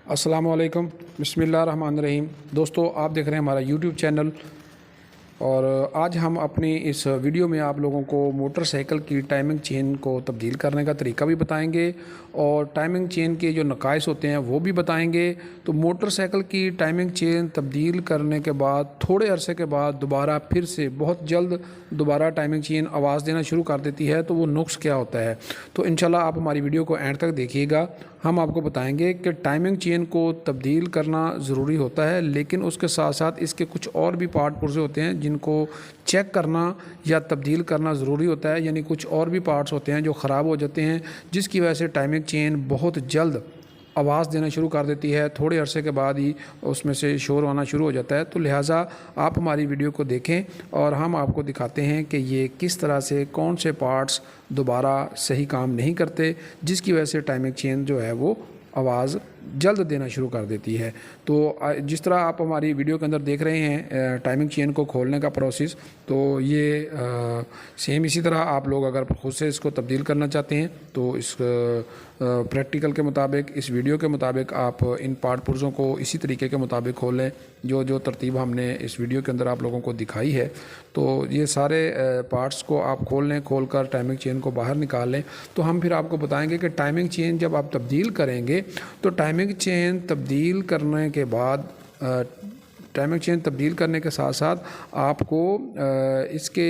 अस्सलामुअलैकुम, बिस्मिल्लाहिर्रहमानिर्रहीम। दोस्तों, आप देख रहे हैं हमारा यूट्यूब चैनल और आज हम अपनी इस वीडियो में आप लोगों को मोटरसाइकिल की टाइमिंग चेन को तब्दील करने का तरीका भी बताएंगे और टाइमिंग चेन के जो नकाइस होते हैं वो भी बताएंगे। तो मोटरसाइकिल की टाइमिंग चेन तब्दील करने के बाद थोड़े अरसे के बाद दोबारा फिर से बहुत जल्द दोबारा टाइमिंग चेन आवाज़ देना शुरू कर देती है, तो वो नुक्स क्या होता है। तो इंशाल्लाह आप हमारी वीडियो को एंड तक देखिएगा। हम आपको बताएंगे कि टाइमिंग चेन को तब्दील करना ज़रूरी होता है, लेकिन उसके साथ साथ इसके कुछ और भी पार्ट पुर्जे होते हैं जिनको चेक करना या तब्दील करना ज़रूरी होता है। यानी कुछ और भी पार्ट्स होते हैं जो ख़राब हो जाते हैं, जिसकी वजह से टाइमिंग चेन बहुत जल्द आवाज़ देना शुरू कर देती है। थोड़े अरसे के बाद ही उसमें से शोर आना शुरू हो जाता है। तो लिहाजा आप हमारी वीडियो को देखें और हम आपको दिखाते हैं कि ये किस तरह से कौन से पार्ट्स दोबारा सही काम नहीं करते, जिसकी वजह से टाइमिंग चेन जो है वो आवाज़ जल्द देना शुरू कर देती है। तो जिस तरह आप हमारी वीडियो के अंदर देख रहे हैं टाइमिंग चेन को खोलने का प्रोसेस, तो ये सेम इसी तरह आप लोग अगर खुद से इसको तब्दील करना चाहते हैं तो इस प्रैक्टिकल के मुताबिक, इस वीडियो के मुताबिक आप इन पार्ट पुर्जों को इसी तरीके के मुताबिक खोलें जो जो तरतीब हमने इस वीडियो के अंदर आप लोगों को दिखाई है। तो ये सारे पार्ट्स को आप खोल लें, खोल कर टाइमिंग चेन को बाहर निकाल लें। तो हम फिर आपको बताएंगे कि टाइमिंग चेन जब आप तब्दील करेंगे तो टाइमिंग चेन तब्दील करने के बाद टाइमिंग चेन तब्दील करने के साथ साथ आपको इसके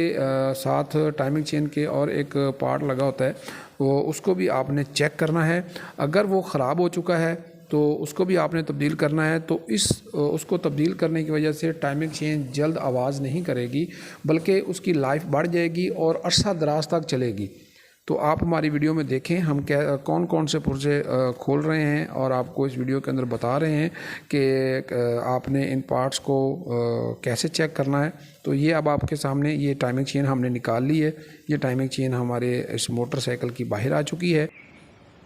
साथ टाइमिंग चेन के और एक पार्ट लगा होता है, वो उसको भी आपने चेक करना है। अगर वो ख़राब हो चुका है तो उसको भी आपने तब्दील करना है। तो उसको तब्दील करने की वजह से टाइमिंग चेन जल्द आवाज़ नहीं करेगी, बल्कि उसकी लाइफ बढ़ जाएगी और अरसा दराज तक चलेगी। तो आप हमारी वीडियो में देखें हम क्या कौन कौन से पुर्जे खोल रहे हैं और आपको इस वीडियो के अंदर बता रहे हैं कि आपने इन पार्ट्स को कैसे चेक करना है। तो ये अब आपके सामने ये टाइमिंग चेन हमने निकाल ली है। ये टाइमिंग चेन हमारे इस मोटरसाइकिल की बाहर आ चुकी है।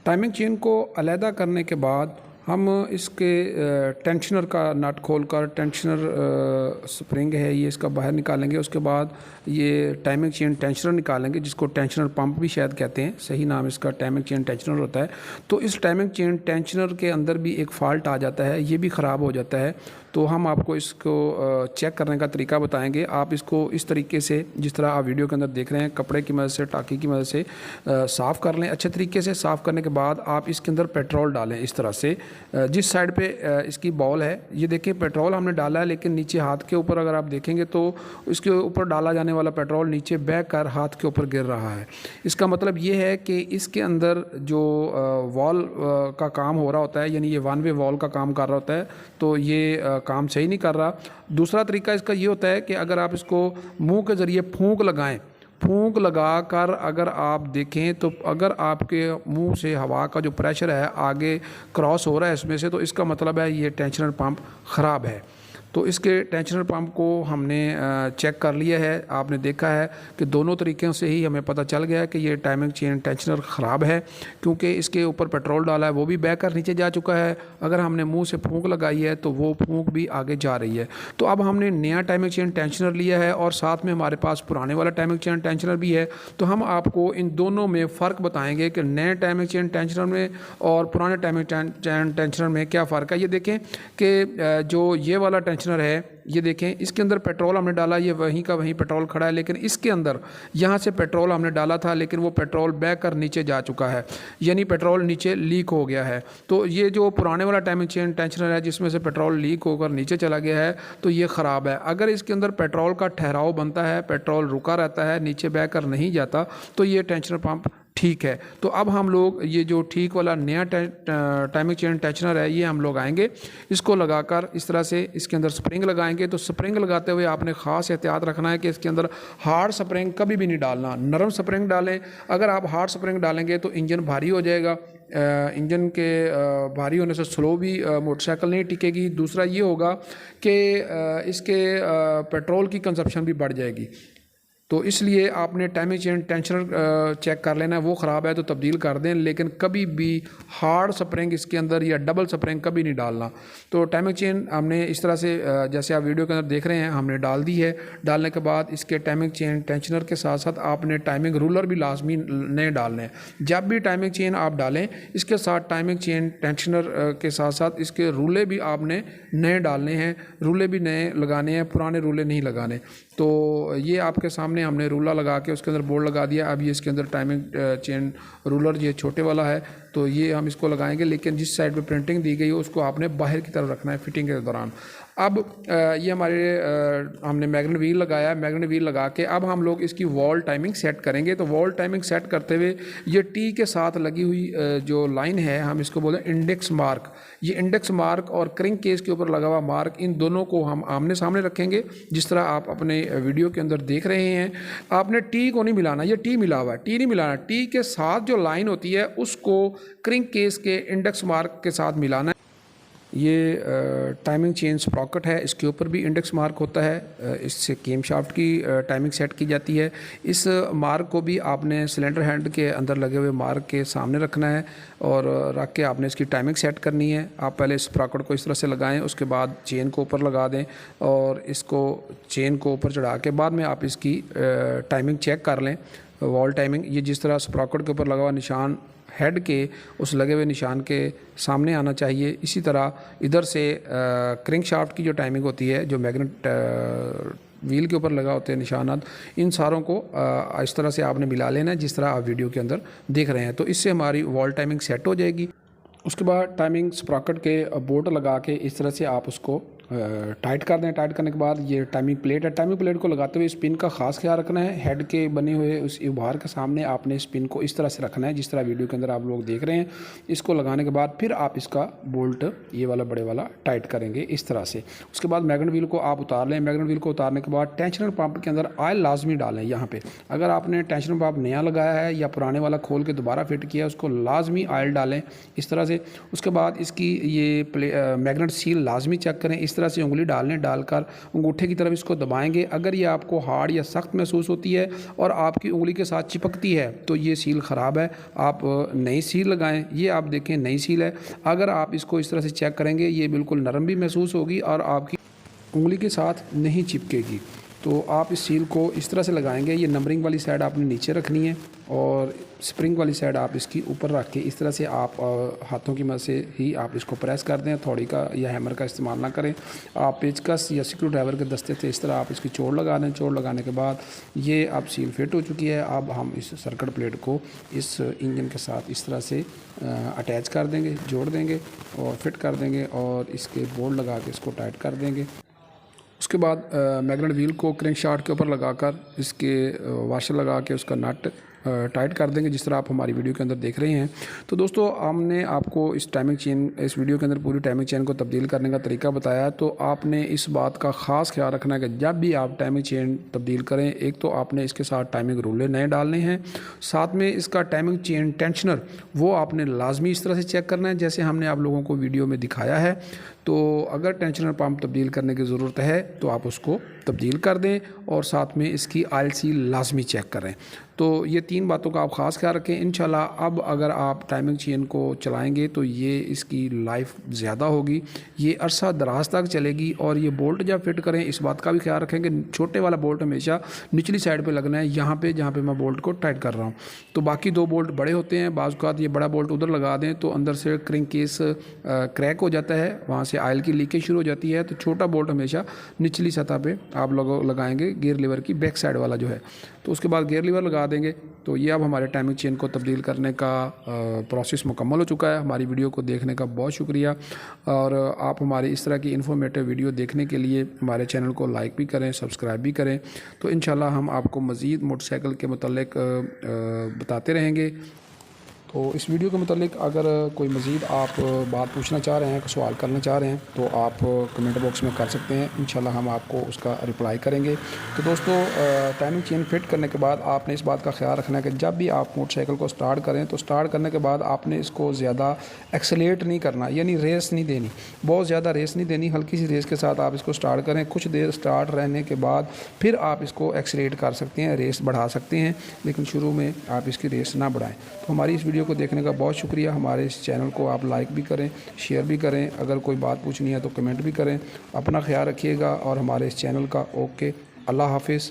टाइमिंग चेन को अलहदा करने के बाद हम इसके टेंशनर का नट खोलकर टेंशनर स्प्रिंग है ये इसका बाहर निकालेंगे। उसके बाद ये टाइमिंग चेन टेंशनर निकालेंगे, जिसको टेंशनर पंप भी शायद कहते हैं, सही नाम इसका टाइमिंग चेन टेंशनर होता है। तो इस टाइमिंग चेन टेंशनर के अंदर भी एक फ़ाल्ट आ जाता है, ये भी ख़राब हो जाता है। तो हम आपको इसको चेक करने का तरीका बताएंगे। आप इसको इस तरीके से, जिस तरह आप वीडियो के अंदर देख रहे हैं, कपड़े की मदद से, टाँकी की मदद से साफ़ कर लें। अच्छे तरीके से साफ़ करने के बाद आप इसके अंदर पेट्रोल डालें इस तरह से। जिस साइड पे इसकी बॉल है, ये देखिए पेट्रोल हमने डाला है, लेकिन नीचे हाथ के ऊपर अगर आप देखेंगे तो इसके ऊपर डाला जाने वाला पेट्रोल नीचे बह कर हाथ के ऊपर गिर रहा है। इसका मतलब ये है कि इसके अंदर जो वॉल का काम हो रहा होता है, यानी ये वन वे वॉल का काम कर रहा होता है, तो ये काम सही नहीं कर रहा। दूसरा तरीका इसका ये होता है कि अगर आप इसको मुंह के ज़रिए फूंक लगाएं, फूंक लगा कर अगर आप देखें तो अगर आपके मुंह से हवा का जो प्रेशर है आगे क्रॉस हो रहा है इसमें से, तो इसका मतलब है ये टेंशनर पंप ख़राब है। तो इसके टेंशनर पंप को हमने चेक कर लिया है। आपने देखा है कि दोनों तरीक़ों से ही हमें पता चल गया है कि ये टाइमिंग चेन टेंशनर ख़राब है, क्योंकि इसके ऊपर पेट्रोल डाला है वो भी बह कर नीचे जा चुका है। अगर हमने मुंह से फूंक लगाई है तो वो फूंक भी आगे जा रही है। तो अब हमने नया टाइमिंग चेन टेंशनर लिया है और साथ में हमारे पास पुराने वाला टाइमिंग चेन टेंशनर भी है। तो हम आपको इन दोनों में फ़र्क बताएंगे कि नए टाइमिंग चेन टेंशनर में और पुराने टाइमिंग चेन टेंशनर में क्या फ़र्क है। ये देखें कि जो ये वाला टेंशनर है, ये देखें इसके अंदर पेट्रोल हमने डाला, ये वहीं का वहीं पेट्रोल खड़ा है, लेकिन इसके अंदर यहाँ से पेट्रोल हमने डाला था, लेकिन वो पेट्रोल बह कर नीचे जा चुका है, यानी पेट्रोल नीचे लीक हो गया है। तो ये जो पुराने वाला टाइमिंग चेन टेंशनर है जिसमें से पेट्रोल लीक होकर नीचे चला गया है, तो ये ख़राब है। अगर इसके अंदर पेट्रोल का ठहराव बनता है, पेट्रोल रुका रहता है, नीचे बह कर नहीं जाता, तो ये टेंशनर पंप ठीक है। तो अब हम लोग ये जो ठीक वाला नया टाइमिंग चेन टेंशनर है, ये हम लोग आएंगे, इसको लगाकर इस तरह से इसके अंदर स्प्रिंग लगाएंगे। तो स्प्रिंग लगाते हुए आपने ख़ास एहतियात रखना है कि इसके अंदर हार्ड स्प्रिंग कभी भी नहीं डालना, नरम स्प्रिंग डालें। अगर आप हार्ड स्प्रिंग डालेंगे तो इंजन भारी हो जाएगा, इंजन के भारी होने से स्लो भी मोटरसाइकिल नहीं टिकेगी। दूसरा ये होगा कि इसके पेट्रोल की कंजप्शन भी बढ़ जाएगी। तो इसलिए आपने टाइमिंग चेन टेंशनर चेक कर लेना है, वो ख़राब है तो तब्दील कर दें, लेकिन कभी भी हार्ड स्प्रिंग इसके अंदर या डबल स्प्रिंग कभी नहीं डालना। तो टाइमिंग चेन हमने इस तरह से जैसे आप वीडियो के अंदर देख रहे हैं हमने डाल दी है। डालने के बाद इसके टाइमिंग चेन टेंशनर के साथ साथ आपने टाइमिंग रूलर भी लाजमी नए डालने हैं। जब भी टाइमिंग चेन आप डालें इसके साथ टाइमिंग चेन टेंशनर के साथ साथ इसके रूले भी आपने नए डालने हैं, रूले भी नए लगाने हैं, पुराने रूले नहीं लगाने। तो ये आपके सामने हमने रूला लगा के उसके अंदर बोर्ड लगा दिया। अब ये इसके अंदर टाइमिंग चेन रूलर ये छोटे वाला है तो ये हम इसको लगाएंगे, लेकिन जिस साइड पे प्रिंटिंग दी गई है उसको आपने बाहर की तरफ रखना है फिटिंग के दौरान। अब ये हमारे हमने मैग्नेट व्हील लगाया, मैग्नेट व्हील लगा के अब हम लोग इसकी वॉल टाइमिंग सेट करेंगे। तो वॉल टाइमिंग सेट करते हुए ये टी के साथ लगी हुई जो लाइन है हम इसको बोलते हैं इंडेक्स मार्क। ये इंडेक्स मार्क और क्रिंक केस के ऊपर लगा हुआ मार्क, इन दोनों को हम आमने सामने रखेंगे जिस तरह आप अपने वीडियो के अंदर देख रहे हैं। आपने टी को नहीं मिलाना, ये टी मिला हुआ है, टी नहीं मिलाना। टी के साथ जो लाइन होती है उसको क्रिंक केस के इंडेक्स मार्क के साथ मिलाना है। ये टाइमिंग चेन स्प्रॉकेट है, इसके ऊपर भी इंडेक्स मार्क होता है, इससे केम शाफ्ट की टाइमिंग सेट की जाती है। इस मार्क को भी आपने सिलेंडर हैंड के अंदर लगे हुए मार्क के सामने रखना है और रख के आपने इसकी टाइमिंग सेट करनी है। आप पहले स्प्रॉकेट को इस तरह से लगाएं, उसके बाद चेन को ऊपर लगा दें और इसको चेन को ऊपर चढ़ा के बाद में आप इसकी टाइमिंग चेक कर लें, वॉल टाइमिंग। ये जिस तरह स्प्रॉकेट के ऊपर लगा हुआ निशान हेड के उस लगे हुए निशान के सामने आना चाहिए, इसी तरह इधर से क्रिंक शाफ्ट की जो टाइमिंग होती है, जो मैग्नेट व्हील के ऊपर लगा होते हैं निशानात, इन सारों को इस तरह से आपने मिला लेना है जिस तरह आप वीडियो के अंदर देख रहे हैं। तो इससे हमारी वॉल टाइमिंग सेट हो जाएगी। उसके बाद टाइमिंग स्प्रॉकेट के बोल्ट लगा के इस तरह से आप उसको टाइट कर दें। टाइट करने के बाद ये टाइमिंग प्लेट है, टाइमिंग प्लेट को लगाते हुए स्पिन का खास ख्याल रखना है। हेड के बने हुए उस उभार के सामने आपने स्पिन को इस तरह से रखना है जिस तरह वीडियो के अंदर आप लोग देख रहे हैं। इसको लगाने के बाद फिर आप इसका बोल्ट ये वाला बड़े वाला टाइट करेंगे इस तरह से। उसके बाद मैग्नेट व्हील को आप उतार लें। मैग्नेट व्हील को उतारने के बाद टेंशनर पंप के अंदर ऑयल लाजमी डालें। यहाँ पे अगर आपने टेंशनर पंप नया लगाया है या पुराने वाला खोल के दोबारा फिट किया है उसको लाजमी ऑयल डालें इस तरह से। उसके बाद इसकी ये मैग्नेट सील लाजमी चेक करें, इस तरह से उंगली डालने, डालकर अंगूठे की तरफ इसको दबाएंगे। अगर ये आपको हार्ड या सख्त महसूस होती है और आपकी उंगली के साथ चिपकती है तो ये सील ख़राब है, आप नई सील लगाएं। ये आप देखें नई सील है। अगर आप इसको इस तरह से चेक करेंगे ये बिल्कुल नरम भी महसूस होगी और आपकी उंगली के साथ नहीं चिपकेगी। तो आप इस सील को इस तरह से लगाएंगे। ये नंबरिंग वाली साइड आपने नीचे रखनी है और स्प्रिंग वाली साइड आप इसकी ऊपर रख के इस तरह से आप हाथों की मदद से ही आप इसको प्रेस कर दें, थोड़ी का या हैमर का इस्तेमाल ना करें। आप पेचकस या स्क्रू ड्राइवर के दस्ते से इस तरह आप इसकी चोड़ लगा दें। चोड़ लगाने के बाद ये अब सील फिट हो चुकी है। अब हम इस सर्किट प्लेट को इस इंजन के साथ इस तरह से अटैच कर देंगे, जोड़ देंगे और फिट कर देंगे और इसके बोल्ट लगा के इसको टाइट कर देंगे। उसके बाद मैग्नेट व्हील को क्रैंक शाफ्ट के ऊपर लगाकर इसके वाशर लगा के उसका नट टाइट कर देंगे जिस तरह आप हमारी वीडियो के अंदर देख रहे हैं। तो दोस्तों हमने आपको इस टाइमिंग चेन इस वीडियो के अंदर पूरी टाइमिंग चेन को तब्दील करने का तरीका बताया। तो आपने इस बात का ख़ास ख्याल रखना है कि जब भी आप टाइमिंग चेन तब्दील करें, एक तो आपने इसके साथ टाइमिंग रूले नए डालने हैं, साथ में इसका टाइमिंग चेन टेंशनर वो आपने लाजमी इस तरह से चेक करना है जैसे हमने आप लोगों को वीडियो में दिखाया है। तो अगर टेंशनर पंप तब्दील करने की ज़रूरत है तो आप उसको तब्दील कर दें और साथ में इसकी ऑयल सील लाजमी चेक करें। तो ये तीन बातों का आप ख़ास ख्याल रखें। इंशाल्लाह अब अगर आप टाइमिंग चेन को चलाएंगे तो ये इसकी लाइफ ज़्यादा होगी, ये अरसा दराज तक चलेगी। और ये बोल्ट जब फिट करें इस बात का भी ख्याल रखें कि छोटे वाला बोल्ट हमेशा निचली साइड पे लगना है, यहाँ पे जहाँ पे मैं बोल्ट को टाइट कर रहा हूँ। तो बाकी दो बोल्ट बड़े होते हैं, बाज़ औक़ात ये बड़ा बोल्ट उधर लगा दें तो अंदर से क्रिंक केस क्रैक हो जाता है, वहाँ से ऑयल की लीकेज शुरू हो जाती है। तो छोटा बोल्ट हमेशा निचली सतह पे आप लोग लगाएंगे, गियर लीवर की बैक साइड वाला जो है। तो उसके बाद गियर लीवर लगा देंगे। तो ये अब हमारे टाइमिंग चेन को तब्दील करने का प्रोसेस मुकम्मल हो चुका है। हमारी वीडियो को देखने का बहुत शुक्रिया और आप हमारी इस तरह की इन्फॉर्मेटिव वीडियो देखने के लिए हमारे चैनल को लाइक भी करें, सब्सक्राइब भी करें। तो इंशाल्लाह हम आपको मज़ीद मोटरसाइकिल के मुतल्लिक बताते रहेंगे। तो इस वीडियो के मतलब अगर कोई मज़ीद आप बात पूछना चाह रहे हैं, कोई सवाल करना चाह रहे हैं तो आप कमेंट बॉक्स में कर सकते हैं। इंशाल्लाह हम आपको उसका रिप्लाई करेंगे। तो दोस्तों टाइमिंग चेन फिट करने के बाद आपने इस बात का ख्याल रखना है कि जब भी आप मोटरसाइकिल को स्टार्ट करें तो स्टार्ट करने के बाद आपने इसको ज़्यादा एक्सेलेरेट नहीं करना, यानी रेस नहीं देनी, बहुत ज़्यादा रेस नहीं देनी। हल्की सी रेस के साथ आप इसको स्टार्ट करें। कुछ देर स्टार्ट रहने के बाद फिर आप इसको एक्सेलेरेट कर सकते हैं, रेस बढ़ा सकते हैं, लेकिन शुरू में आप इसकी रेस ना बढ़ाएं। तो हमारी इस वीडियो को देखने का बहुत शुक्रिया। हमारे इस चैनल को आप लाइक भी करें, शेयर भी करें। अगर कोई बात पूछनी है तो कमेंट भी करें। अपना ख्याल रखिएगा और हमारे इस चैनल का ओके। अल्लाह हाफिज़।